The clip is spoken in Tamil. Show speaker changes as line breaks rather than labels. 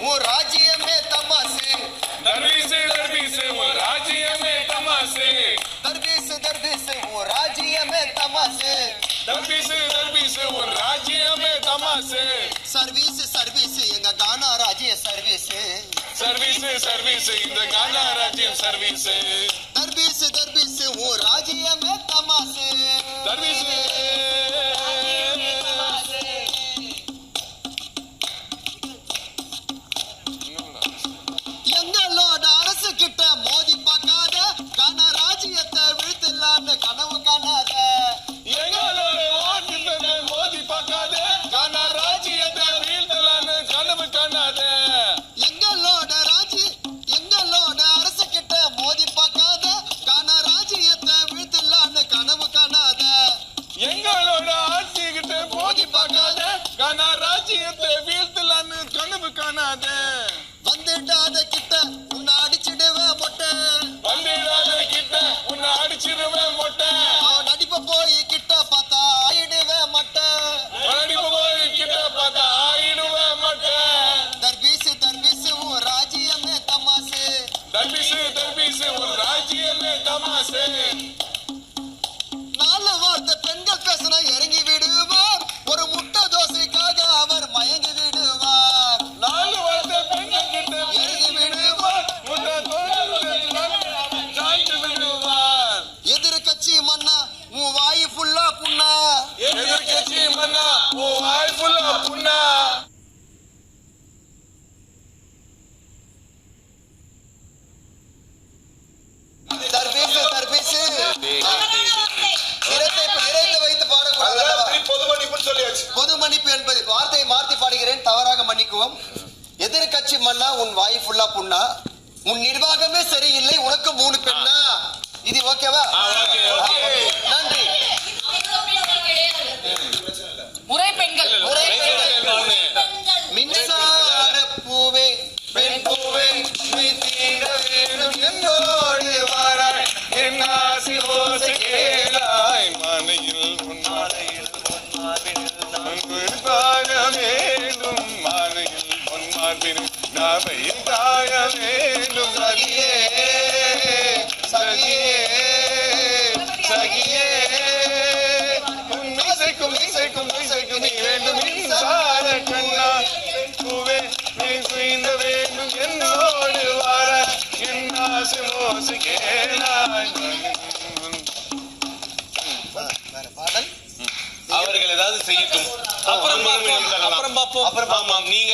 உன் ராஜ்யமே தமாசு.
தர்பீஸ் தர்பீஸ் உன் ராஜ்யமே தமாசு.
தர்பீஸ் தர்பீஸ் உன் ராஜ்யமே தமாசு.
தர்பீஸ் தர்பீஸ் உன் ராஜ்யமே தமாசு.
சர்வீஸ் சர்வீஸ் எங்க கானா ராஜ்ய சர்வீஸ்.
சர்வீஸ் சர்வீஸ் இந்த கானா ராஜ்யம் சர்வீஸ்.
தர்பீஸ் தர்பீஸ் உன் ராஜ்யமே தமாசு.
தர்பீஸ்
எங்களோட அரசு கிட்ட மோதி பார்க்காத, கானா ராஜ்யத்தை வீழ்த்தலான்னு கனவு காணாத.
எங்களோட ஓட்டுநரை மோதி பார்க்காத, கானா ராஜ்யத்தை வீழ்த்தலான்னு கனவு காணாத.
எங்களோட அரசு கிட்ட மோதி பார்க்காத, கானா ராஜ்யத்தை வீழ்த்தலான்னு கனவு காணாத.
எங்களோட ஆட்சி கிட்ட மோதி பார்க்காத, கானா ராஜ்யத்தை வீழ்த்தலான்னு கனவு காணாத.
வந்துடாத கிட்ட உன்னை அடிச்சிடுவேன் மொட்டை.
வந்திடாத கிட்ட உன்னை அடிச்சிருவேன் மொட்டை.
அவன் நடிப்ப போய் கிட்ட பார்த்தா ஆயிடுவேன் மட்டை.
மறுபடி போய் கிட்ட பார்த்தா ஆயிடுவேன் மொட்டை.
தர்பீஸ் தர்பீஸ் உன் ராஜ்யமே தமாசு.
தர்பீஸ் தர்பீஸ் ஒரு ராஜ்யமே தமாசு.
நாலு வார்த்தை பெண்கள் பேசினா இறங்கி விடுவார். ஒரு முட்டை தோசைக்காக அவர் மயங்கி விடுவார்.
நாலு வார்த்தை பெண்கள் கிட்ட
இறங்கி விடுவார்.
முட்டை தோசை சாய்த்து விடுவார்.
எதிர்கட்சி மன்னா உன் வாய் ஃபுல்லா புண்ணா.
எதிர்க்கட்சி மன்னா உன் வாய் ஃபுல்லா புண்ணா.
தர்பீஸ் தர்பீஸ் இறைத்து வைத்து பாடக்கூடாது.
பொது மன்னிப்புன்னு சொல்லியாச்சு.
பொது மன்னிப்பு என்பது வார்த்தையை மாற்றி பாடுகிறேன், தவறாக மன்னிக்குவோம். எதிர்கட்சி மன்னா உன் வாய் ஃபுல்லா புண்ணா. உன் நிர்வாகமே சரியில்லை, உனக்கு 3 பெண்ணா. இது ஓகேவா? நன்றி.
முறை பெண்கள்
ஒரே மின்சார பூவே பெண் பூவே நீ தீர வேண்டும்
என்னோடு வாராய் என் ஆசி ஓசை கேளாய். மாலையில் உன் மாலையில் தாய வேண்டும். மாலையில் உன் மார்பில் நாவை தாய வேண்டும்.
சகியே சகியே
சகியே உன் மீசைக்கும் மீசைக்கும் மீசைக்கும் நீ வேண்டும். மின்சார கண்ணா பூவே நீ சுய்ந்த வேண்டும். என்னோடு வாராய் என் ஆசி ஓசை கேளாய்.
வேற பாடல்
அவர்கள் ஏதாவது செய்யட்டும். அப்புறம் பார்ப்போம்.
அப்புறம்
ஆமாம், நீங்க